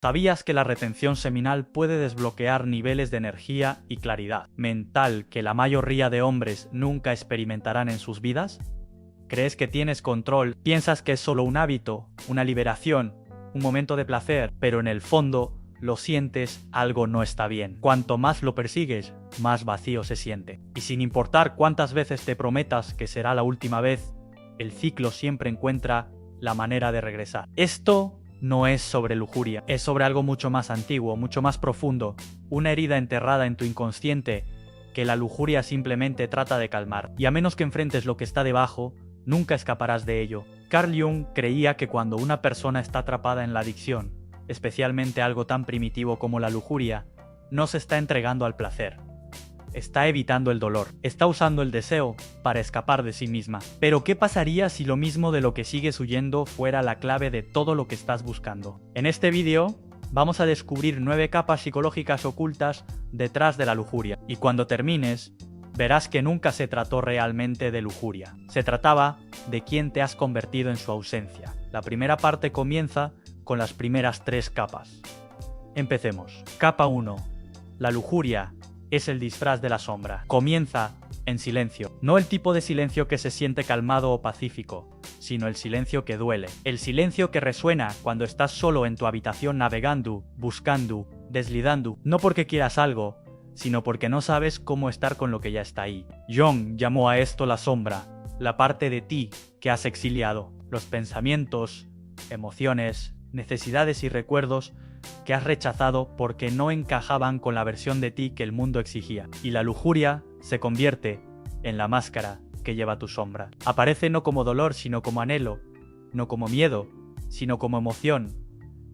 ¿Sabías que la retención seminal puede desbloquear niveles de energía y claridad mental que la mayoría de hombres nunca experimentarán en sus vidas? ¿Crees que tienes control? ¿Piensas que es solo un hábito, una liberación, un momento de placer? Pero en el fondo, lo sientes, algo no está bien. Cuanto más lo persigues, más vacío se siente. Y sin importar cuántas veces te prometas que será la última vez, el ciclo siempre encuentra la manera de regresar. Esto no es sobre lujuria, es sobre algo mucho más antiguo, mucho más profundo, una herida enterrada en tu inconsciente que la lujuria simplemente trata de calmar. Y a menos que enfrentes lo que está debajo, nunca escaparás de ello. Carl Jung creía que cuando una persona está atrapada en la adicción, especialmente algo tan primitivo como la lujuria, no se está entregando al placer. Está evitando el dolor, está usando el deseo para escapar de sí misma. Pero ¿qué pasaría si lo mismo de lo que sigues huyendo fuera la clave de todo lo que estás buscando? En este vídeo vamos a descubrir 9 capas psicológicas ocultas detrás de la lujuria. Y cuando termines, verás que nunca se trató realmente de lujuria. Se trataba de quién te has convertido en su ausencia. La primera parte comienza con las primeras 3 capas. Empecemos. Capa 1. La lujuria es el disfraz de la sombra. Comienza en silencio. No el tipo de silencio que se siente calmado o pacífico, sino el silencio que duele. El silencio que resuena cuando estás solo en tu habitación navegando, buscando, deslizando. No porque quieras algo, sino porque no sabes cómo estar con lo que ya está ahí. Jung llamó a esto la sombra, la parte de ti que has exiliado. Los pensamientos, emociones, necesidades y recuerdos que has rechazado porque no encajaban con la versión de ti que el mundo exigía. Y la lujuria se convierte en la máscara que lleva tu sombra. Aparece no como dolor, sino como anhelo, no como miedo, sino como emoción,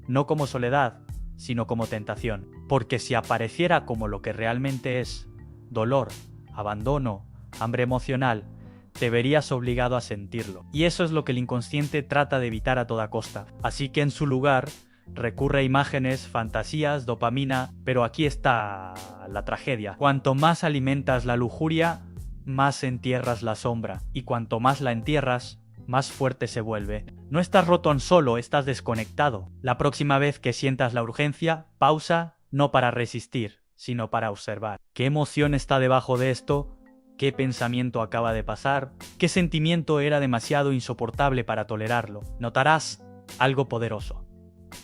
no como soledad, sino como tentación. Porque si apareciera como lo que realmente es, dolor, abandono, hambre emocional, te verías obligado a sentirlo. Y eso es lo que el inconsciente trata de evitar a toda costa. Así que en su lugar recurre a imágenes, fantasías, dopamina, pero aquí está la tragedia. Cuanto más alimentas la lujuria, más entierras la sombra, y cuanto más la entierras, más fuerte se vuelve. No estás roto en solo, estás desconectado. La próxima vez que sientas la urgencia, pausa, no para resistir, sino para observar. ¿Qué emoción está debajo de esto? ¿Qué pensamiento acaba de pasar? ¿Qué sentimiento era demasiado insoportable para tolerarlo? Notarás algo poderoso.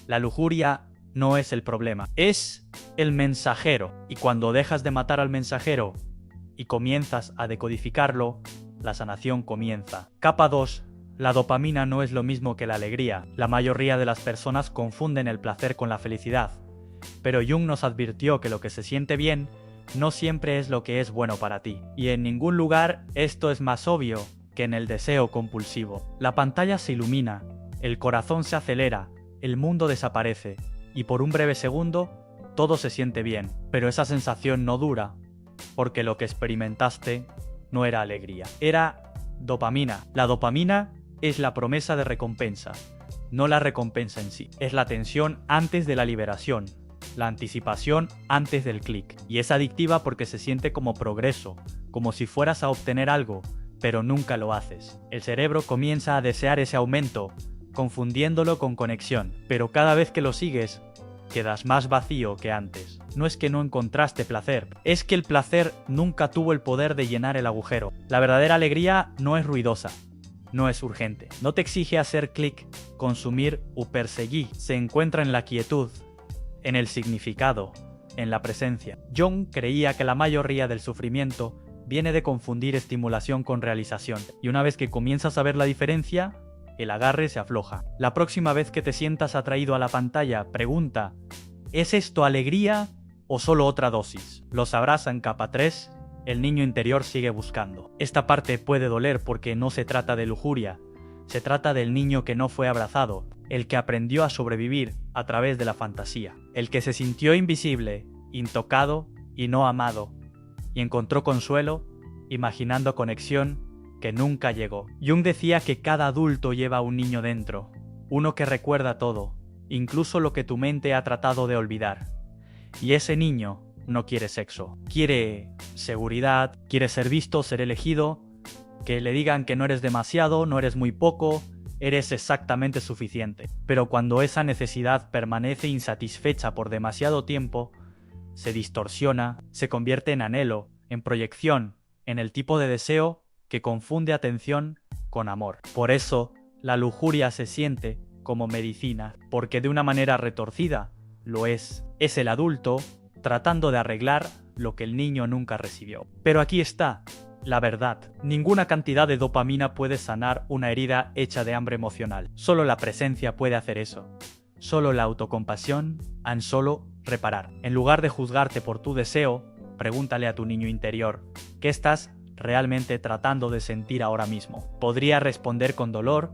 La lujuria no es el problema, es el mensajero. Y cuando dejas de matar al mensajero y comienzas a decodificarlo, la sanación comienza. Capa 2. La dopamina no es lo mismo que la alegría. La mayoría de las personas confunden el placer con la felicidad. Pero Jung nos advirtió que lo que se siente bien no siempre es lo que es bueno para ti. Y en ningún lugar esto es más obvio que en el deseo compulsivo. La pantalla se ilumina, el corazón se acelera, el mundo desaparece, y por un breve segundo, todo se siente bien. Pero esa sensación no dura, porque lo que experimentaste no era alegría, era dopamina. La dopamina es la promesa de recompensa, no la recompensa en sí. Es la tensión antes de la liberación, la anticipación antes del clic. Y es adictiva porque se siente como progreso, como si fueras a obtener algo, pero nunca lo haces. El cerebro comienza a desear ese aumento, confundiéndolo con conexión, pero cada vez que lo sigues, quedas más vacío que antes. No es que no encontraste placer, es que el placer nunca tuvo el poder de llenar el agujero. La verdadera alegría no es ruidosa, no es urgente, no te exige hacer clic, consumir o perseguir. Se encuentra en la quietud, en el significado, en la presencia. Jung creía que la mayoría del sufrimiento viene de confundir estimulación con realización, y una vez que comienzas a ver la diferencia, el agarre se afloja. La próxima vez que te sientas atraído a la pantalla, pregunta: ¿es esto alegría o solo otra dosis? Lo sabrás en capa 3, el niño interior sigue buscando. Esta parte puede doler porque no se trata de lujuria, se trata del niño que no fue abrazado, el que aprendió a sobrevivir a través de la fantasía, el que se sintió invisible, intocado y no amado, y encontró consuelo imaginando conexión que nunca llegó. Jung decía que cada adulto lleva un niño dentro, uno que recuerda todo, incluso lo que tu mente ha tratado de olvidar. Y ese niño no quiere sexo, quiere seguridad, quiere ser visto, ser elegido, que le digan que no eres demasiado, no eres muy poco, eres exactamente suficiente. Pero cuando esa necesidad permanece insatisfecha por demasiado tiempo, se distorsiona, se convierte en anhelo, en proyección, en el tipo de deseo que confunde atención con amor. Por eso, la lujuria se siente como medicina, porque de una manera retorcida lo es. Es el adulto tratando de arreglar lo que el niño nunca recibió. Pero aquí está la verdad. Ninguna cantidad de dopamina puede sanar una herida hecha de hambre emocional. Solo la presencia puede hacer eso. Solo la autocompasión, solo reparar. En lugar de juzgarte por tu deseo, pregúntale a tu niño interior, ¿qué estás realmente tratando de sentir ahora mismo? Podría responder con dolor,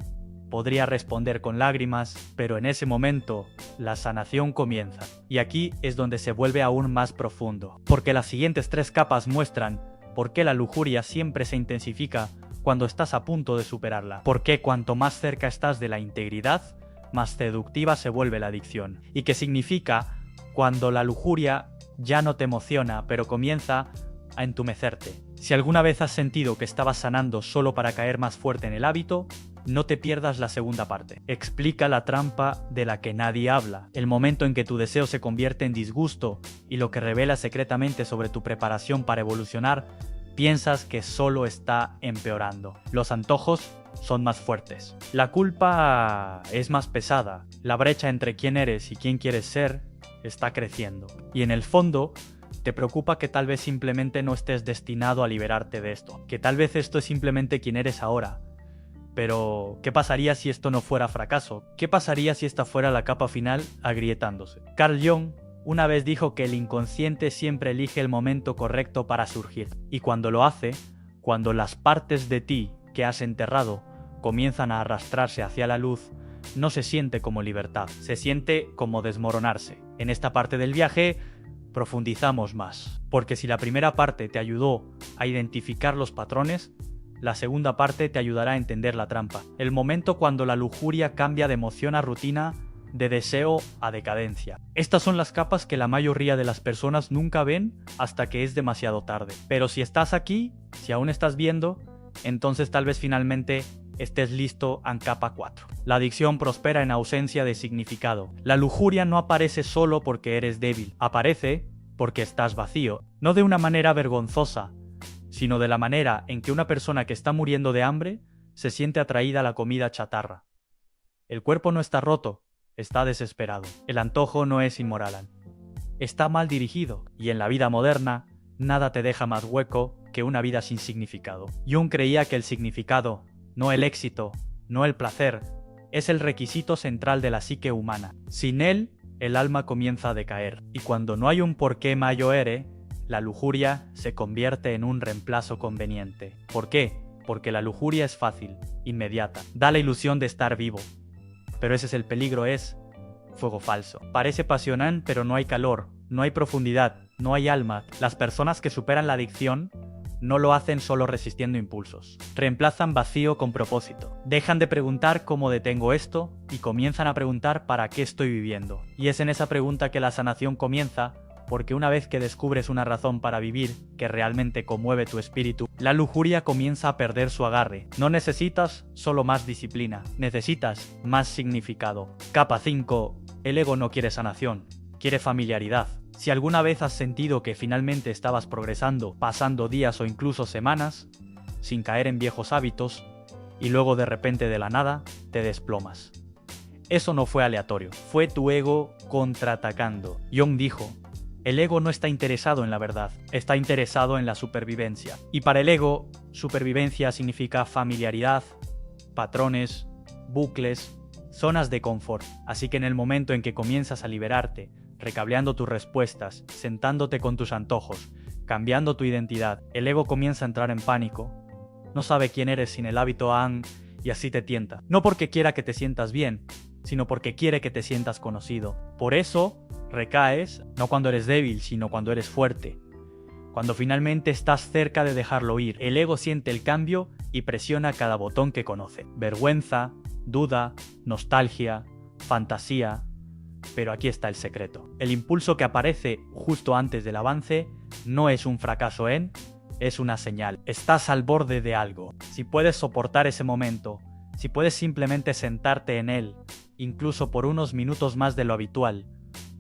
podría responder con lágrimas, pero en ese momento la sanación comienza. Y aquí es donde se vuelve aún más profundo, porque las siguientes 3 capas muestran por qué la lujuria siempre se intensifica cuando estás a punto de superarla. Por qué cuanto más cerca estás de la integridad, más seductiva se vuelve la adicción. Y qué significa cuando la lujuria ya no te emociona, pero comienza a entumecerte. Si alguna vez has sentido que estabas sanando solo para caer más fuerte en el hábito, no te pierdas la segunda parte. Explica la trampa de la que nadie habla, el momento en que tu deseo se convierte en disgusto y lo que revela secretamente sobre tu preparación para evolucionar, piensas que solo está empeorando. Los antojos son más fuertes. La culpa es más pesada. La brecha entre quién eres y quién quieres ser está creciendo. Y en el fondo, te preocupa que tal vez simplemente no estés destinado a liberarte de esto. Que tal vez esto es simplemente quien eres ahora. Pero, ¿qué pasaría si esto no fuera fracaso? ¿Qué pasaría si esta fuera la capa final agrietándose? Carl Jung una vez dijo que el inconsciente siempre elige el momento correcto para surgir. Y cuando lo hace, cuando las partes de ti que has enterrado comienzan a arrastrarse hacia la luz, no se siente como libertad, se siente como desmoronarse. En esta parte del viaje profundizamos más, porque si la primera parte te ayudó a identificar los patrones, la segunda parte te ayudará a entender la trampa. El momento cuando la lujuria cambia de emoción a rutina, de deseo a decadencia. Estas son las capas que la mayoría de las personas nunca ven hasta que es demasiado tarde. Pero si estás aquí, si aún estás viendo, entonces tal vez finalmente estés listo en capa 4. La adicción prospera en ausencia de significado. La lujuria no aparece solo porque eres débil, aparece porque estás vacío. No de una manera vergonzosa, sino de la manera en que una persona que está muriendo de hambre se siente atraída a la comida chatarra. El cuerpo no está roto, está desesperado. El antojo no es inmoral, está mal dirigido. Y en la vida moderna, nada te deja más hueco que una vida sin significado. Jung creía que el significado, no el éxito, no el placer, es el requisito central de la psique humana. Sin él, el alma comienza a decaer. Y cuando no hay un porqué mayor, la lujuria se convierte en un reemplazo conveniente. ¿Por qué? Porque la lujuria es fácil, inmediata, da la ilusión de estar vivo. Pero ese es el peligro, es fuego falso. Parece pasional, pero no hay calor, no hay profundidad, no hay alma. Las personas que superan la adicción no lo hacen solo resistiendo impulsos. Reemplazan vacío con propósito. Dejan de preguntar cómo detengo esto y comienzan a preguntar para qué estoy viviendo. Y es en esa pregunta que la sanación comienza, porque una vez que descubres una razón para vivir que realmente conmueve tu espíritu, la lujuria comienza a perder su agarre. No necesitas solo más disciplina, necesitas más significado. Capa 5. El ego no quiere sanación, quiere familiaridad. Si alguna vez has sentido que finalmente estabas progresando, pasando días o incluso semanas, sin caer en viejos hábitos, y luego de repente de la nada, te desplomas. Eso no fue aleatorio, fue tu ego contraatacando. Jung dijo: el ego no está interesado en la verdad, está interesado en la supervivencia. Y para el ego, supervivencia significa familiaridad, patrones, bucles, zonas de confort. Así que en el momento en que comienzas a liberarte, recableando tus respuestas, sentándote con tus antojos, cambiando tu identidad, el ego comienza a entrar en pánico. No sabe quién eres sin el hábito y así te tienta. No porque quiera que te sientas bien, sino porque quiere que te sientas conocido. Por eso recaes, no cuando eres débil, sino cuando eres fuerte. Cuando finalmente estás cerca de dejarlo ir, el ego siente el cambio y presiona cada botón que conoce. Vergüenza, duda, nostalgia, fantasía. Pero aquí está el secreto. El impulso que aparece justo antes del avance no es un fracaso es una señal. Estás al borde de algo. Si puedes soportar ese momento, Si puedes simplemente sentarte en él, incluso por unos minutos más de lo habitual,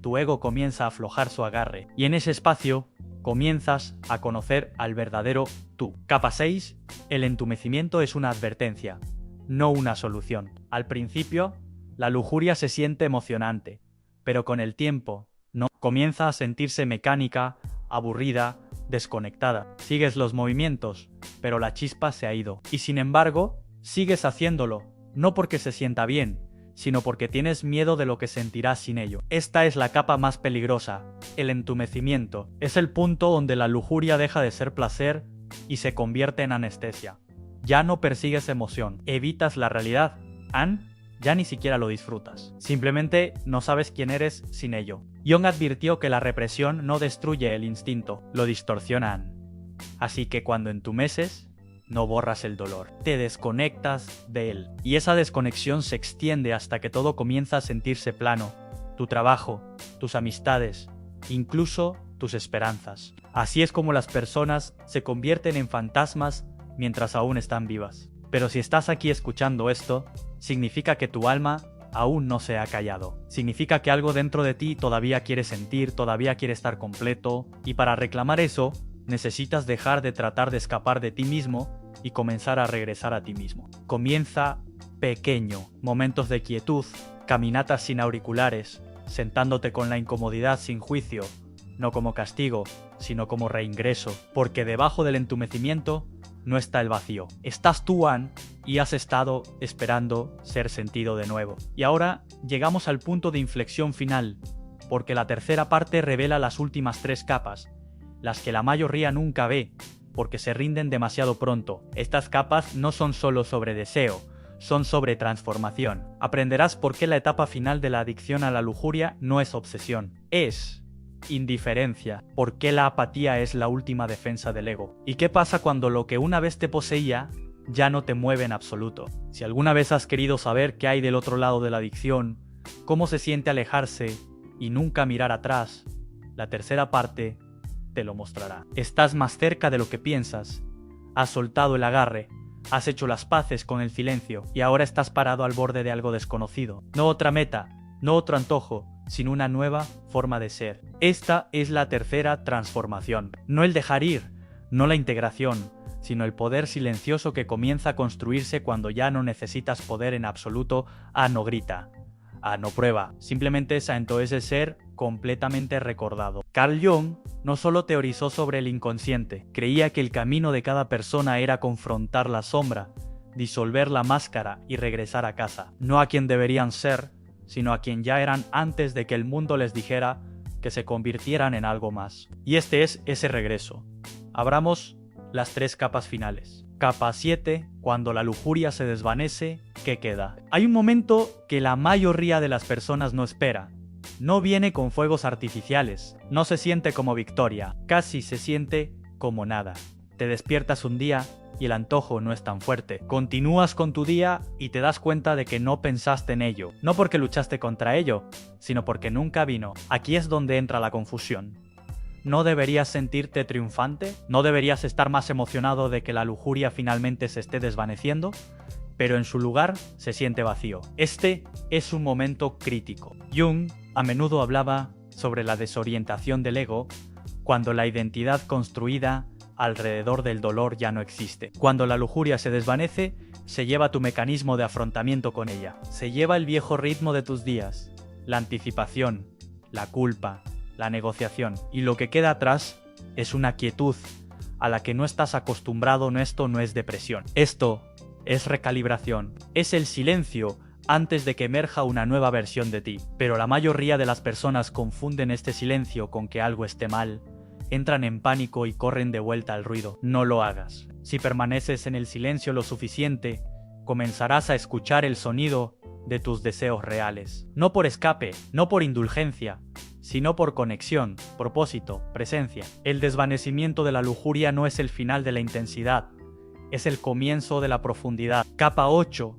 tu ego comienza a aflojar su agarre, y en ese espacio comienzas a conocer al verdadero tú. Capa 6. El entumecimiento es una advertencia, no una solución. Al principio, la lujuria se siente emocionante, pero con el tiempo, no. Comienza a sentirse mecánica, aburrida, desconectada. Sigues los movimientos, pero la chispa se ha ido. Y sin embargo, sigues haciéndolo, no porque se sienta bien, sino porque tienes miedo de lo que sentirás sin ello. Esta es la capa más peligrosa, el entumecimiento. Es el punto donde la lujuria deja de ser placer y se convierte en anestesia. Ya no persigues emoción, evitas la realidad, ya ni siquiera lo disfrutas. Simplemente no sabes quién eres sin ello. Jung advirtió que la represión no destruye el instinto, lo distorsiona. Así que cuando entumeces, no borras el dolor, te desconectas de él. Y esa desconexión se extiende hasta que todo comienza a sentirse plano. Tu trabajo, tus amistades, incluso tus esperanzas. Así es como las personas se convierten en fantasmas mientras aún están vivas. Pero si estás aquí escuchando esto, significa que tu alma aún no se ha callado. Significa que algo dentro de ti todavía quiere sentir, todavía quiere estar completo, y para reclamar eso, necesitas dejar de tratar de escapar de ti mismo y comenzar a regresar a ti mismo. Comienza pequeño, momentos de quietud, caminatas sin auriculares, sentándote con la incomodidad sin juicio, no como castigo, sino como reingreso, porque debajo del entumecimiento no está el vacío. Estás tú, y has estado esperando ser sentido de nuevo. Y ahora llegamos al punto de inflexión final, porque la tercera parte revela las últimas 3 capas, las que la mayoría nunca ve, porque se rinden demasiado pronto. Estas capas no son solo sobre deseo, son sobre transformación. Aprenderás por qué la etapa final de la adicción a la lujuria no es obsesión, es indiferencia, por qué la apatía es la última defensa del ego. ¿Y qué pasa cuando lo que una vez te poseía ya no te mueve en absoluto? Si alguna vez has querido saber qué hay del otro lado de la adicción, cómo se siente alejarse y nunca mirar atrás, la tercera parte te lo mostrará. Estás más cerca de lo que piensas, has soltado el agarre, has hecho las paces con el silencio y ahora estás parado al borde de algo desconocido. No otra meta, no otro antojo, sino una nueva forma de ser. Esta es la tercera transformación. No el dejar ir, no la integración, sino el poder silencioso que comienza a construirse cuando ya no necesitas poder en absoluto. No grita, no prueba, simplemente asentó ese ser completamente recordado. Carl Jung no solo teorizó sobre el inconsciente, creía que el camino de cada persona era confrontar la sombra, disolver la máscara y regresar a casa, no a quien deberían ser, sino a quien ya eran antes de que el mundo les dijera que se convirtieran en algo más. Y este es ese regreso. Abramos las 3 capas finales. Capa 7, cuando la lujuria se desvanece, ¿qué queda? Hay un momento que la mayoría de las personas no espera. No viene con fuegos artificiales, no se siente como victoria, casi se siente como nada. Te despiertas un día y el antojo no es tan fuerte. Continúas con tu día y te das cuenta de que no pensaste en ello, no porque luchaste contra ello, sino porque nunca vino. Aquí es donde entra la confusión. ¿No deberías sentirte triunfante? ¿No deberías estar más emocionado de que la lujuria finalmente se esté desvaneciendo? Pero en su lugar se siente vacío. Este es un momento crítico. Jung a menudo hablaba sobre la desorientación del ego cuando la identidad construida alrededor del dolor ya no existe. Cuando la lujuria se desvanece, se lleva tu mecanismo de afrontamiento con ella. Se lleva el viejo ritmo de tus días, la anticipación, la culpa, la negociación. Y lo que queda atrás es una quietud a la que no estás acostumbrado. Esto no es depresión. Esto es recalibración. Es el silencio antes de que emerja una nueva versión de ti. Pero la mayoría de las personas confunden este silencio con que algo esté mal. Entran en pánico y corren de vuelta al ruido. No lo hagas. Si permaneces en el silencio lo suficiente, comenzarás a escuchar el sonido de tus deseos reales. No por escape, no por indulgencia, sino por conexión, propósito, presencia. El desvanecimiento de la lujuria no es el final de la intensidad, es el comienzo de la profundidad. Capa 8.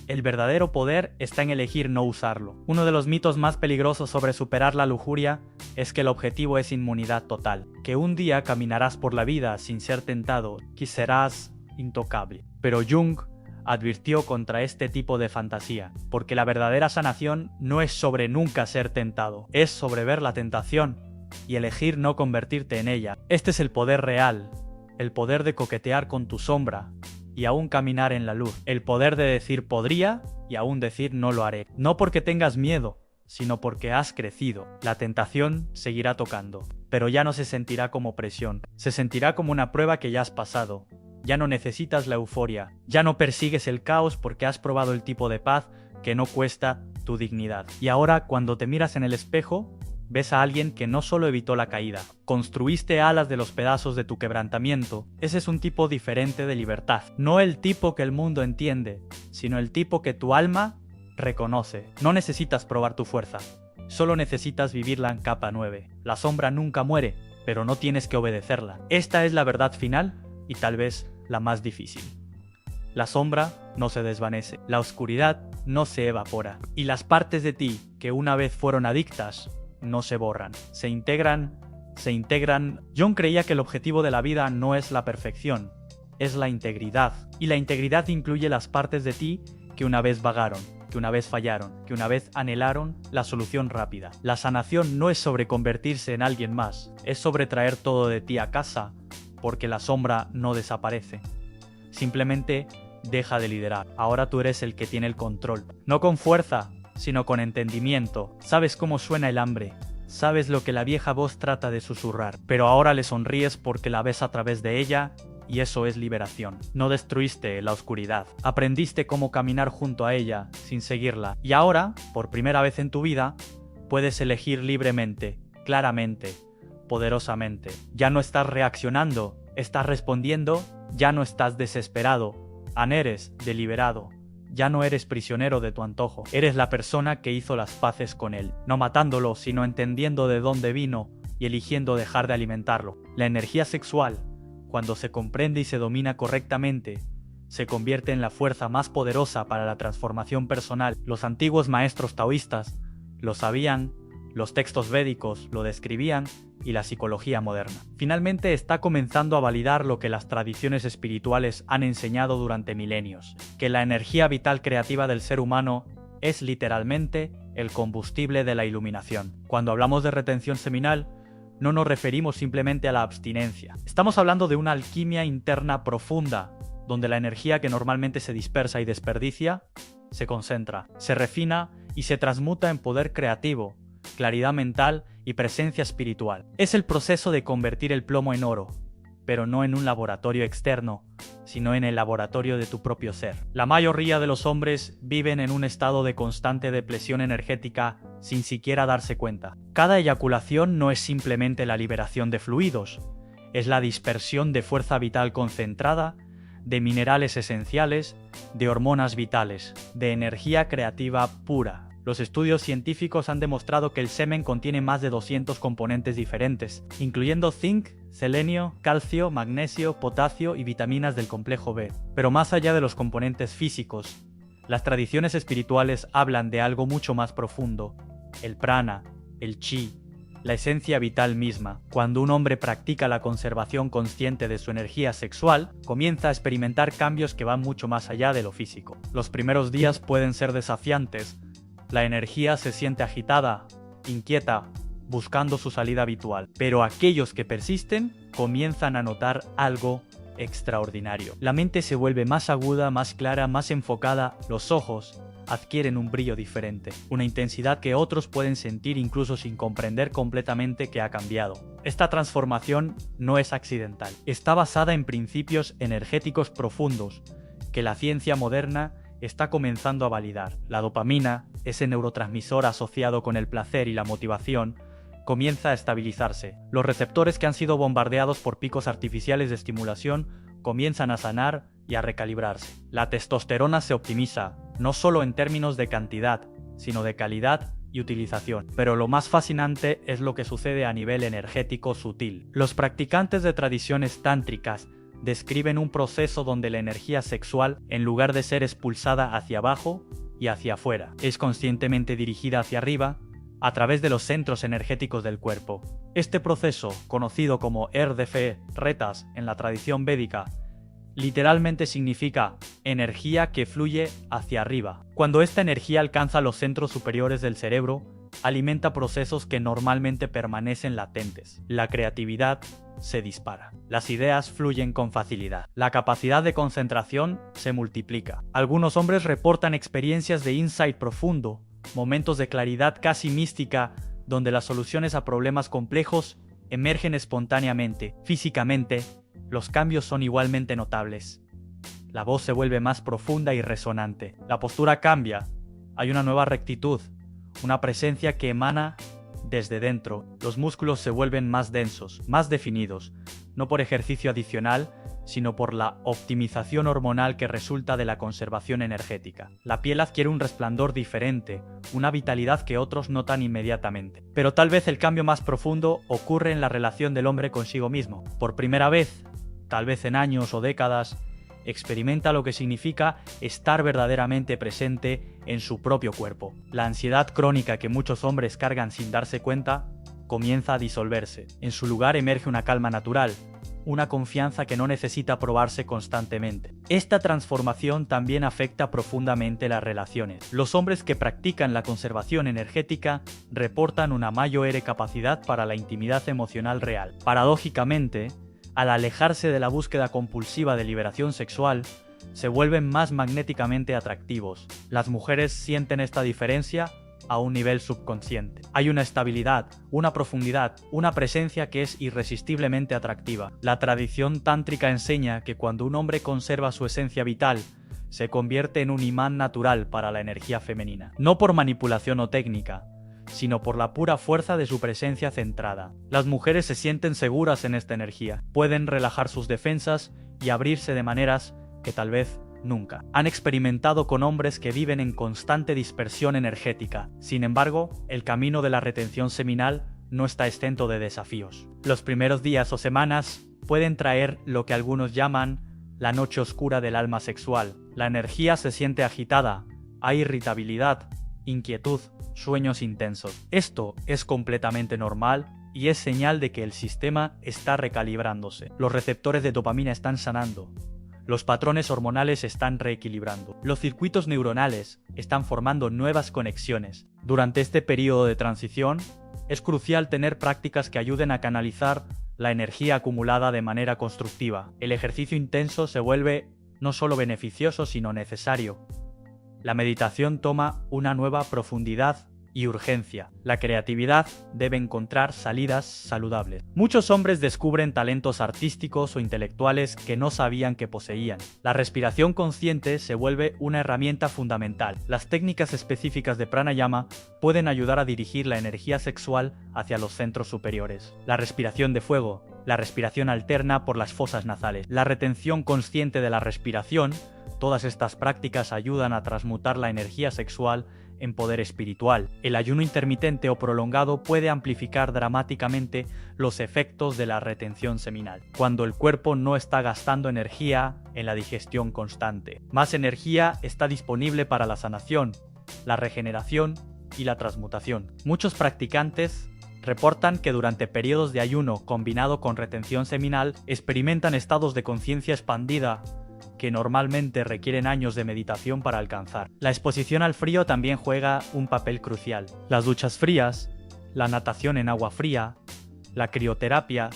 El verdadero poder está en elegir no usarlo. Uno de los mitos más peligrosos sobre superar la lujuria es que el objetivo es inmunidad total, que un día caminarás por la vida sin ser tentado y serás intocable. Pero Jung advirtió contra este tipo de fantasía, porque la verdadera sanación no es sobre nunca ser tentado, es sobre ver la tentación y elegir no convertirte en ella. Este es el poder real, el poder de coquetear con tu sombra y aún caminar en la luz, el poder de decir podría y aún decir no lo haré, no porque tengas miedo, sino porque has crecido. La tentación seguirá tocando, pero ya no se sentirá como presión, se sentirá como una prueba que ya has pasado. Ya no necesitas la euforia, ya no persigues el caos porque has probado el tipo de paz que no cuesta tu dignidad. Y ahora, cuando te miras en el espejo, ves a alguien que no solo evitó la caída, construiste alas de los pedazos de tu quebrantamiento. Ese es un tipo diferente de libertad. No el tipo que el mundo entiende, sino el tipo que tu alma reconoce. No necesitas probar tu fuerza, solo necesitas vivirla en capa 9. La sombra nunca muere, pero no tienes que obedecerla. Esta es la verdad final y tal vez la más difícil. La sombra no se desvanece, la oscuridad no se evapora, y las partes de ti que una vez fueron adictas no se borran, se integran. John creía que el objetivo de la vida no es la perfección, es la integridad, y la integridad incluye las partes de ti que una vez vagaron, que una vez fallaron, que una vez anhelaron la solución rápida. La sanación no es sobre convertirse en alguien más, es sobre traer todo de ti a casa, porque la sombra no desaparece. Simplemente deja de liderar. Ahora tú eres el que tiene el control. No con fuerza, sino con entendimiento. Sabes cómo suena el hambre. Sabes lo que la vieja voz trata de susurrar. Pero ahora le sonríes porque la ves a través de ella, y eso es liberación. No destruiste la oscuridad. Aprendiste cómo caminar junto a ella, sin seguirla. Y ahora, por primera vez en tu vida, puedes elegir libremente, claramente, poderosamente. Ya no estás reaccionando, estás respondiendo, ya no estás desesperado, eres deliberado. Ya no eres prisionero de tu antojo, eres la persona que hizo las paces con él, no matándolo, sino entendiendo de dónde vino y eligiendo dejar de alimentarlo. La energía sexual, cuando se comprende y se domina correctamente, se convierte en la fuerza más poderosa para la transformación personal. Los antiguos maestros taoístas lo sabían, los textos védicos lo describían y la psicología moderna. Finalmente está comenzando a validar lo que las tradiciones espirituales han enseñado durante milenios, que la energía vital creativa del ser humano es literalmente el combustible de la iluminación. Cuando hablamos de retención seminal, no nos referimos simplemente a la abstinencia. Estamos hablando de una alquimia interna profunda, donde la energía que normalmente se dispersa y desperdicia, se concentra, se refina y se transmuta en poder creativo, claridad mental y presencia espiritual. Es el proceso de convertir el plomo en oro, pero no en un laboratorio externo, sino en el laboratorio de tu propio ser. La mayoría de los hombres viven en un estado de constante depresión energética sin siquiera darse cuenta. Cada eyaculación no es simplemente la liberación de fluidos, es la dispersión de fuerza vital concentrada, de minerales esenciales, de hormonas vitales, de energía creativa pura. Los estudios científicos han demostrado que el semen contiene más de 200 componentes diferentes, incluyendo zinc, selenio, calcio, magnesio, potasio y vitaminas del complejo B. Pero más allá de los componentes físicos, las tradiciones espirituales hablan de algo mucho más profundo: el prana, el chi, la esencia vital misma. Cuando un hombre practica la conservación consciente de su energía sexual, comienza a experimentar cambios que van mucho más allá de lo físico. Los primeros días pueden ser desafiantes. La energía se siente agitada, inquieta, buscando su salida habitual. Pero aquellos que persisten comienzan a notar algo extraordinario. La mente se vuelve más aguda, más clara, más enfocada. Los ojos adquieren un brillo diferente, una intensidad que otros pueden sentir incluso sin comprender completamente que ha cambiado. Esta transformación no es accidental. Está basada en principios energéticos profundos que la ciencia moderna está comenzando a validar. La dopamina, ese neurotransmisor asociado con el placer y la motivación, comienza a estabilizarse. Los receptores que han sido bombardeados por picos artificiales de estimulación comienzan a sanar y a recalibrarse. La testosterona se optimiza, no solo en términos de cantidad, sino de calidad y utilización. Pero lo más fascinante es lo que sucede a nivel energético sutil. Los practicantes de tradiciones tántricas describen un proceso donde la energía sexual, en lugar de ser expulsada hacia abajo y hacia afuera, es conscientemente dirigida hacia arriba a través de los centros energéticos del cuerpo. Este proceso, conocido como RDF, retas en la tradición védica, Literalmente significa energía que fluye hacia arriba. Cuando esta energía alcanza los centros superiores del cerebro, alimenta procesos que normalmente permanecen latentes. La creatividad se dispara. Las ideas fluyen con facilidad. La capacidad de concentración se multiplica. Algunos hombres reportan experiencias de insight profundo, momentos de claridad casi mística, donde las soluciones a problemas complejos emergen espontáneamente. Físicamente, los cambios son igualmente notables. La voz se vuelve más profunda y resonante. La postura cambia. Hay una nueva rectitud, una presencia que emana desde dentro. Los músculos se vuelven más densos, más definidos, no por ejercicio adicional, sino por la optimización hormonal que resulta de la conservación energética. La piel adquiere un resplandor diferente, una vitalidad que otros notan inmediatamente. Pero tal vez el cambio más profundo ocurre en la relación del hombre consigo mismo. Por primera vez, tal vez en años o décadas, experimenta lo que significa estar verdaderamente presente en su propio cuerpo. La ansiedad crónica que muchos hombres cargan sin darse cuenta comienza a disolverse. En su lugar emerge una calma natural, una confianza que no necesita probarse constantemente. Esta transformación también afecta profundamente las relaciones. Los hombres que practican la conservación energética reportan una mayor capacidad para la intimidad emocional real. Paradójicamente, al alejarse de la búsqueda compulsiva de liberación sexual, se vuelven más magnéticamente atractivos. Las mujeres sienten esta diferencia a un nivel subconsciente. Hay una estabilidad, una profundidad, una presencia que es irresistiblemente atractiva. La tradición tántrica enseña que cuando un hombre conserva su esencia vital, se convierte en un imán natural para la energía femenina. No por manipulación o técnica, sino por la pura fuerza de su presencia centrada. Las mujeres se sienten seguras en esta energía, pueden relajar sus defensas y abrirse de maneras que tal vez nunca. Han experimentado con hombres que viven en constante dispersión energética. Sin embargo, el camino de la retención seminal no está exento de desafíos. Los primeros días o semanas pueden traer lo que algunos llaman la noche oscura del alma sexual. La energía se siente agitada, hay irritabilidad, inquietud, sueños intensos. Esto es completamente normal y es señal de que el sistema está recalibrándose. Los receptores de dopamina están sanando. Los patrones hormonales se están reequilibrando. Los circuitos neuronales están formando nuevas conexiones. Durante este periodo de transición, es crucial tener prácticas que ayuden a canalizar la energía acumulada de manera constructiva. El ejercicio intenso se vuelve no solo beneficioso, sino necesario. La meditación toma una nueva profundidad y urgencia. La creatividad debe encontrar salidas saludables. Muchos hombres descubren talentos artísticos o intelectuales que no sabían que poseían. La respiración consciente se vuelve una herramienta fundamental. Las técnicas específicas de pranayama pueden ayudar a dirigir la energía sexual hacia los centros superiores. La respiración de fuego, la respiración alterna por las fosas nasales, la retención consciente de la respiración. Todas estas prácticas ayudan a transmutar la energía sexual en poder espiritual. El ayuno intermitente o prolongado puede amplificar dramáticamente los efectos de la retención seminal, cuando el cuerpo no está gastando energía en la digestión constante. Más energía está disponible para la sanación, la regeneración y la transmutación. Muchos practicantes reportan que durante periodos de ayuno combinado con retención seminal experimentan estados de conciencia expandida que normalmente requieren años de meditación para alcanzar. La exposición al frío también juega un papel crucial. Las duchas frías, la natación en agua fría, la crioterapia,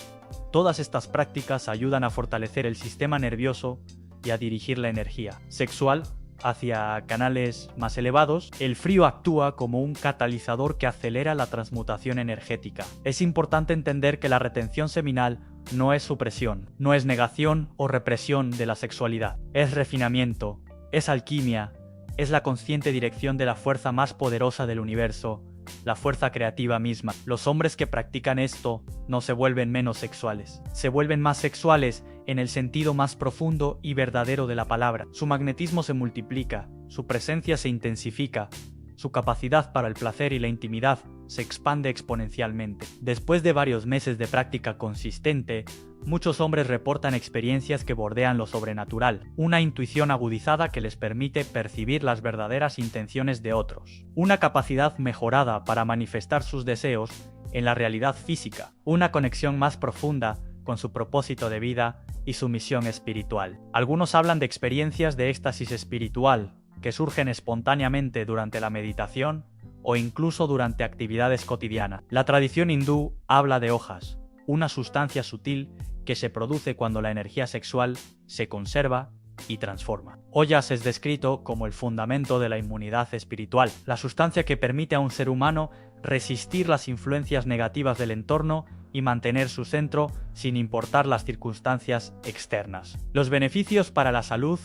todas estas prácticas ayudan a fortalecer el sistema nervioso y a dirigir la energía sexual hacia canales más elevados. El frío actúa como un catalizador que acelera la transmutación energética. Es importante entender que la retención seminal no es supresión, no es negación o represión de la sexualidad. Es refinamiento, es alquimia, es la consciente dirección de la fuerza más poderosa del universo, la fuerza creativa misma. Los hombres que practican esto no se vuelven menos sexuales, se vuelven más sexuales en el sentido más profundo y verdadero de la palabra. Su magnetismo se multiplica, su presencia se intensifica, su capacidad para el placer y la intimidad se expande exponencialmente. Después de varios meses de práctica consistente, muchos hombres reportan experiencias que bordean lo sobrenatural, una intuición agudizada que les permite percibir las verdaderas intenciones de otros, una capacidad mejorada para manifestar sus deseos en la realidad física, una conexión más profunda con su propósito de vida y su misión espiritual. Algunos hablan de experiencias de éxtasis espiritual que surgen espontáneamente durante la meditación o incluso durante actividades cotidianas. La tradición hindú habla de hojas, una sustancia sutil que se produce cuando la energía sexual se conserva y transforma. Ojas es descrito como el fundamento de la inmunidad espiritual, la sustancia que permite a un ser humano resistir las influencias negativas del entorno y mantener su centro sin importar las circunstancias externas. Los beneficios para la salud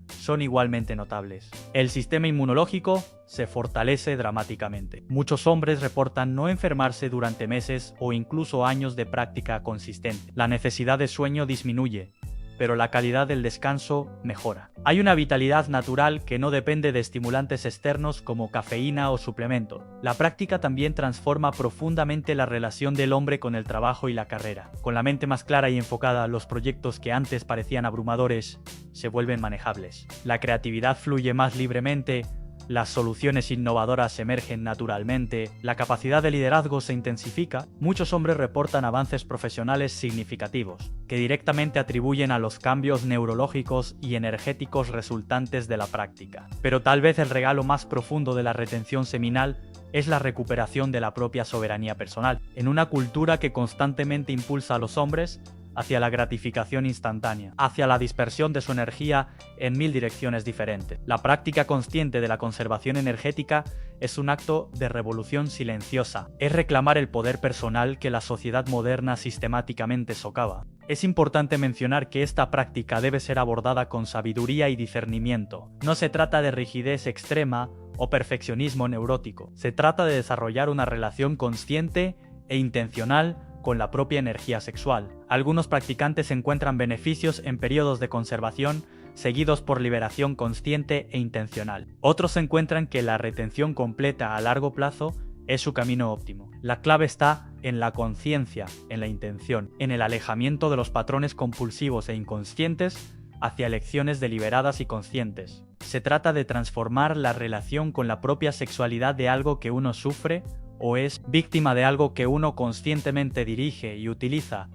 son igualmente notables. El sistema inmunológico se fortalece dramáticamente. Muchos hombres reportan no enfermarse durante meses o incluso años de práctica consistente. La necesidad de sueño disminuye, pero la calidad del descanso mejora. Hay una vitalidad natural que no depende de estimulantes externos como cafeína o suplementos. La práctica también transforma profundamente la relación del hombre con el trabajo y la carrera. Con la mente más clara y enfocada, los proyectos que antes parecían abrumadores se vuelven manejables. La creatividad fluye más libremente, las soluciones innovadoras emergen naturalmente, la capacidad de liderazgo se intensifica. Muchos hombres reportan avances profesionales significativos, que directamente atribuyen a los cambios neurológicos y energéticos resultantes de la práctica. Pero tal vez el regalo más profundo de la retención seminal es la recuperación de la propia soberanía personal. En una cultura que constantemente impulsa a los hombres hacia la gratificación instantánea, hacia la dispersión de su energía en 1000 direcciones diferentes. La práctica consciente de la conservación energética es un acto de revolución silenciosa. Es reclamar el poder personal que la sociedad moderna sistemáticamente socava. Es importante mencionar que esta práctica debe ser abordada con sabiduría y discernimiento. No se trata de rigidez extrema o perfeccionismo neurótico. Se trata de desarrollar una relación consciente e intencional con la propia energía sexual. Algunos practicantes encuentran beneficios en periodos de conservación seguidos por liberación consciente e intencional. Otros encuentran que la retención completa a largo plazo es su camino óptimo. La clave está en la conciencia, en la intención, en el alejamiento de los patrones compulsivos e inconscientes hacia elecciones deliberadas y conscientes. Se trata de transformar la relación con la propia sexualidad de algo que uno sufre o es víctima de algo que uno conscientemente dirige y utiliza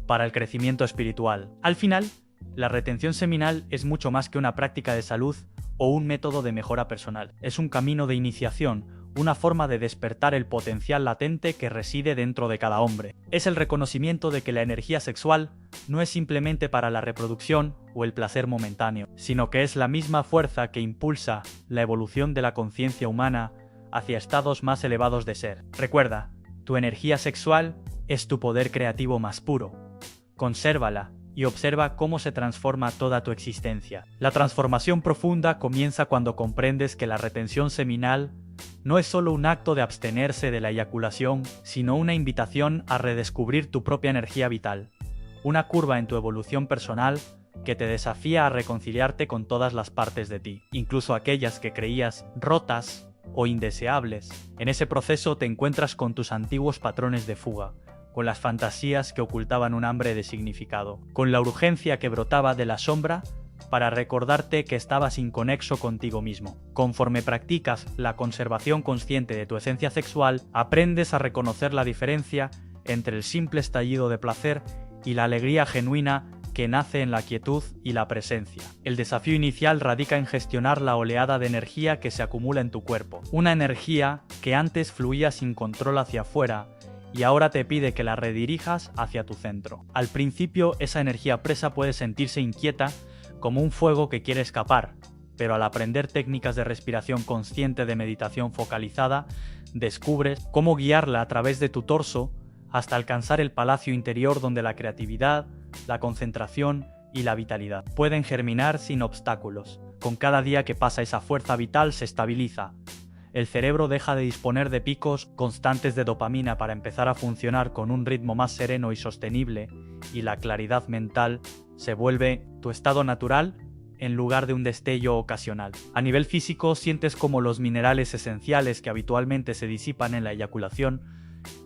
para el crecimiento espiritual. Al final, la retención seminal es mucho más que una práctica de salud o un método de mejora personal. Es un camino de iniciación, una forma de despertar el potencial latente que reside dentro de cada hombre. Es el reconocimiento de que la energía sexual no es simplemente para la reproducción o el placer momentáneo, sino que es la misma fuerza que impulsa la evolución de la conciencia humana hacia estados más elevados de ser. Recuerda, tu energía sexual es tu poder creativo más puro. Consérvala y observa cómo se transforma toda tu existencia. La transformación profunda comienza cuando comprendes que la retención seminal no es solo un acto de abstenerse de la eyaculación, sino una invitación a redescubrir tu propia energía vital. Una curva en tu evolución personal que te desafía a reconciliarte con todas las partes de ti, incluso aquellas que creías rotas o indeseables. En ese proceso te encuentras con tus antiguos patrones de fuga, con las fantasías que ocultaban un hambre de significado, con la urgencia que brotaba de la sombra para recordarte que estabas inconexo contigo mismo. Conforme practicas la conservación consciente de tu esencia sexual, aprendes a reconocer la diferencia entre el simple estallido de placer y la alegría genuina que nace en la quietud y la presencia. El desafío inicial radica en gestionar la oleada de energía que se acumula en tu cuerpo. Una energía que antes fluía sin control hacia afuera y ahora te pide que la redirijas hacia tu centro. Al principio, esa energía presa puede sentirse inquieta como un fuego que quiere escapar, pero al aprender técnicas de respiración consciente de meditación focalizada, descubres cómo guiarla a través de tu torso hasta alcanzar el palacio interior donde la creatividad, la concentración y la vitalidad pueden germinar sin obstáculos. Con cada día que pasa, esa fuerza vital se estabiliza. El cerebro deja de disponer de picos constantes de dopamina para empezar a funcionar con un ritmo más sereno y sostenible, y la claridad mental se vuelve tu estado natural en lugar de un destello ocasional. A nivel físico, sientes como los minerales esenciales que habitualmente se disipan en la eyaculación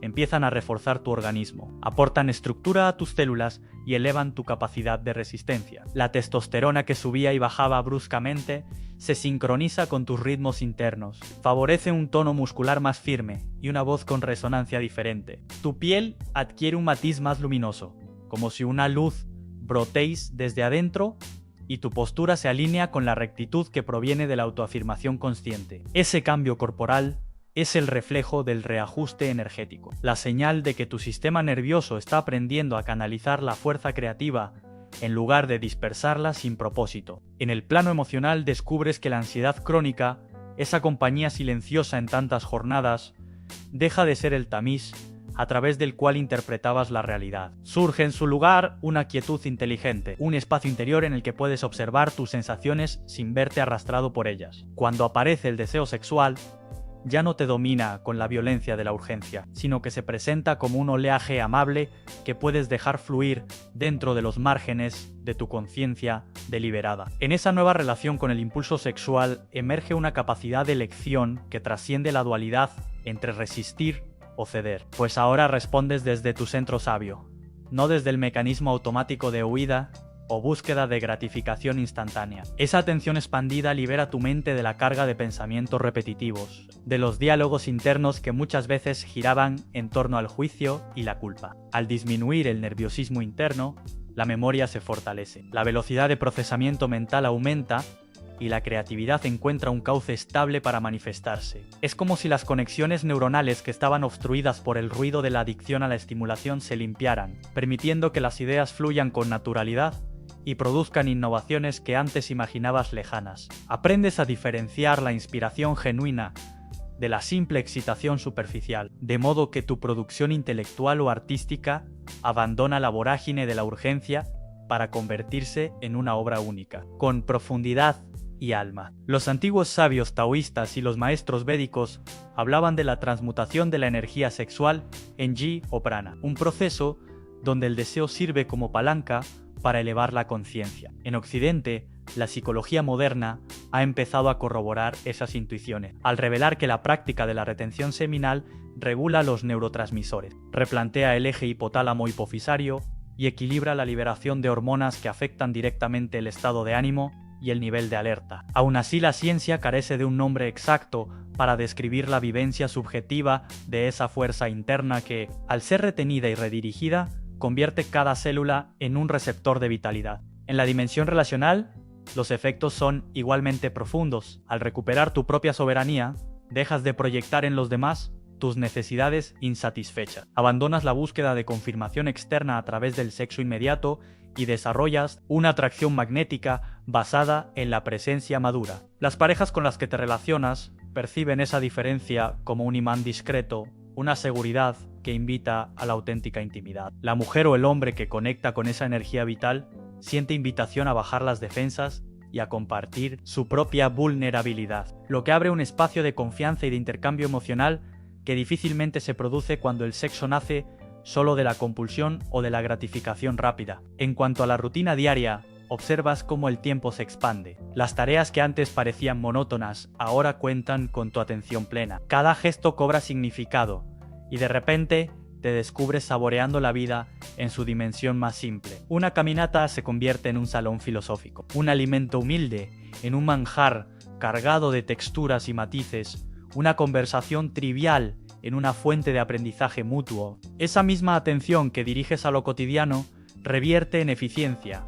empiezan a reforzar tu organismo, aportan estructura a tus células y elevan tu capacidad de resistencia. La testosterona que subía y bajaba bruscamente se sincroniza con tus ritmos internos, favorece un tono muscular más firme y una voz con resonancia diferente. Tu piel adquiere un matiz más luminoso, como si una luz brotéis desde adentro y tu postura se alinea con la rectitud que proviene de la autoafirmación consciente. Ese cambio corporal es el reflejo del reajuste energético, la señal de que tu sistema nervioso está aprendiendo a canalizar la fuerza creativa en lugar de dispersarla sin propósito. En el plano emocional descubres que la ansiedad crónica, esa compañía silenciosa en tantas jornadas, deja de ser el tamiz a través del cual interpretabas la realidad. Surge en su lugar una quietud inteligente, un espacio interior en el que puedes observar tus sensaciones sin verte arrastrado por ellas. Cuando aparece el deseo sexual, ya no te domina con la violencia de la urgencia, sino que se presenta como un oleaje amable que puedes dejar fluir dentro de los márgenes de tu conciencia deliberada. En esa nueva relación con el impulso sexual emerge una capacidad de elección que trasciende la dualidad entre resistir o ceder, pues ahora respondes desde tu centro sabio, no desde el mecanismo automático de huida o búsqueda de gratificación instantánea. Esa atención expandida libera tu mente de la carga de pensamientos repetitivos, de los diálogos internos que muchas veces giraban en torno al juicio y la culpa. Al disminuir el nerviosismo interno, la memoria se fortalece, la velocidad de procesamiento mental aumenta y la creatividad encuentra un cauce estable para manifestarse. Es como si las conexiones neuronales que estaban obstruidas por el ruido de la adicción a la estimulación se limpiaran, permitiendo que las ideas fluyan con naturalidad y produzcan innovaciones que antes imaginabas lejanas. Aprendes a diferenciar la inspiración genuina de la simple excitación superficial, de modo que tu producción intelectual o artística abandona la vorágine de la urgencia para convertirse en una obra única, con profundidad y alma. Los antiguos sabios taoístas y los maestros védicos hablaban de la transmutación de la energía sexual en Yi o Prana, un proceso donde el deseo sirve como palanca para elevar la conciencia. En Occidente, la psicología moderna ha empezado a corroborar esas intuiciones, al revelar que la práctica de la retención seminal regula los neurotransmisores, replantea el eje hipotálamo-hipofisario y equilibra la liberación de hormonas que afectan directamente el estado de ánimo y el nivel de alerta. Aún así, la ciencia carece de un nombre exacto para describir la vivencia subjetiva de esa fuerza interna que, al ser retenida y redirigida, convierte cada célula en un receptor de vitalidad. En la dimensión relacional, los efectos son igualmente profundos. Al recuperar tu propia soberanía, dejas de proyectar en los demás tus necesidades insatisfechas. Abandonas la búsqueda de confirmación externa a través del sexo inmediato y desarrollas una atracción magnética basada en la presencia madura. Las parejas con las que te relacionas perciben esa diferencia como un imán discreto, una seguridad que invita a la auténtica intimidad. La mujer o el hombre que conecta con esa energía vital siente invitación a bajar las defensas y a compartir su propia vulnerabilidad, lo que abre un espacio de confianza y de intercambio emocional que difícilmente se produce cuando el sexo nace solo de la compulsión o de la gratificación rápida. En cuanto a la rutina diaria, observas cómo el tiempo se expande. Las tareas que antes parecían monótonas ahora cuentan con tu atención plena. Cada gesto cobra significado y de repente te descubres saboreando la vida en su dimensión más simple. Una caminata se convierte en un salón filosófico, un alimento humilde en un manjar cargado de texturas y matices, una conversación trivial en una fuente de aprendizaje mutuo. Esa misma atención que diriges a lo cotidiano revierte en eficiencia,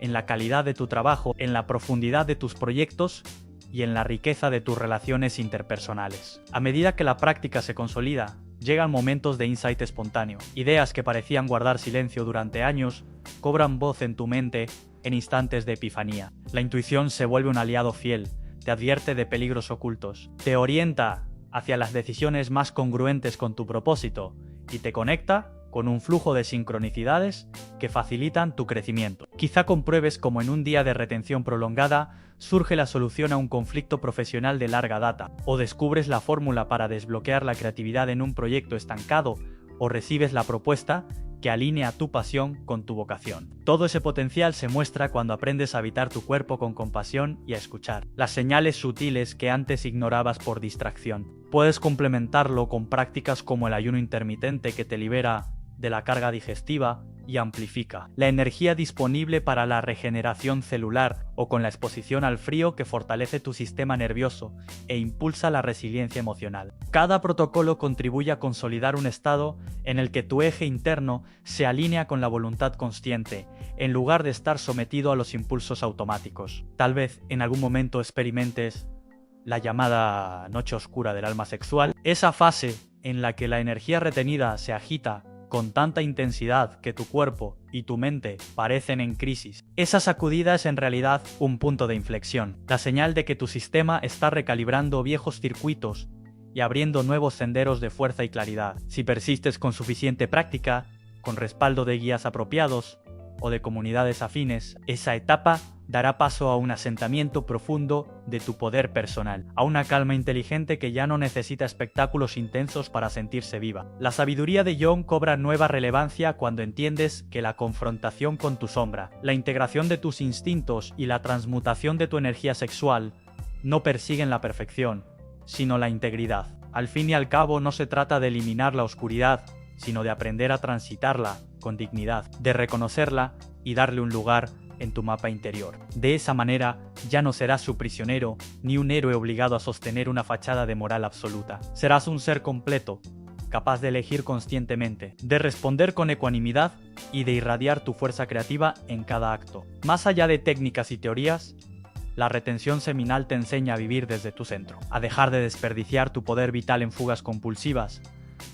en la calidad de tu trabajo, en la profundidad de tus proyectos y en la riqueza de tus relaciones interpersonales. A medida que la práctica se consolida, llegan momentos de insight espontáneo. Ideas que parecían guardar silencio durante años cobran voz en tu mente en instantes de epifanía. La intuición se vuelve un aliado fiel, te advierte de peligros ocultos, te orienta hacia las decisiones más congruentes con tu propósito y te conecta con un flujo de sincronicidades que facilitan tu crecimiento. Quizá compruebes cómo en un día de retención prolongada surge la solución a un conflicto profesional de larga data, o descubres la fórmula para desbloquear la creatividad en un proyecto estancado, o recibes la propuesta que alinea tu pasión con tu vocación. Todo ese potencial se muestra cuando aprendes a habitar tu cuerpo con compasión y a escuchar las señales sutiles que antes ignorabas por distracción. Puedes complementarlo con prácticas como el ayuno intermitente que te libera de la carga digestiva y amplifica. La energía disponible para la regeneración celular o con la exposición al frío que fortalece tu sistema nervioso e impulsa la resiliencia emocional. Cada protocolo contribuye a consolidar un estado en el que tu eje interno se alinea con la voluntad consciente, en lugar de estar sometido a los impulsos automáticos. Tal vez en algún momento experimentes la llamada noche oscura del alma sexual, esa fase en la que la energía retenida se agita con tanta intensidad que tu cuerpo y tu mente parecen en crisis. Esa sacudida es en realidad un punto de inflexión, la señal de que tu sistema está recalibrando viejos circuitos y abriendo nuevos senderos de fuerza y claridad. Si persistes con suficiente práctica, con respaldo de guías apropiados o de comunidades afines, esa etapa dará paso a un asentamiento profundo de tu poder personal, a una calma inteligente que ya no necesita espectáculos intensos para sentirse viva. La sabiduría de Jung cobra nueva relevancia cuando entiendes que la confrontación con tu sombra, la integración de tus instintos y la transmutación de tu energía sexual no persiguen la perfección, sino la integridad. Al fin y al cabo no se trata de eliminar la oscuridad, sino de aprender a transitarla con dignidad, de reconocerla y darle un lugar en tu mapa interior. De esa manera, ya no serás su prisionero, ni un héroe obligado a sostener una fachada de moral absoluta. Serás un ser completo, capaz de elegir conscientemente, de responder con ecuanimidad y de irradiar tu fuerza creativa en cada acto. Más allá de técnicas y teorías, la retención seminal te enseña a vivir desde tu centro, a dejar de desperdiciar tu poder vital en fugas compulsivas,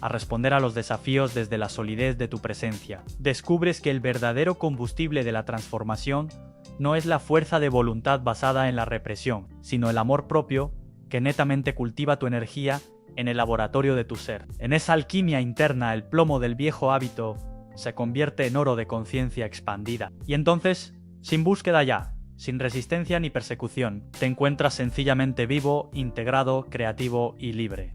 a responder a los desafíos desde la solidez de tu presencia. Descubres que el verdadero combustible de la transformación no es la fuerza de voluntad basada en la represión, sino el amor propio que netamente cultiva tu energía en el laboratorio de tu ser. En esa alquimia interna, el plomo del viejo hábito se convierte en oro de conciencia expandida. Y entonces, sin búsqueda ya, sin resistencia ni persecución, te encuentras sencillamente vivo, integrado, creativo y libre.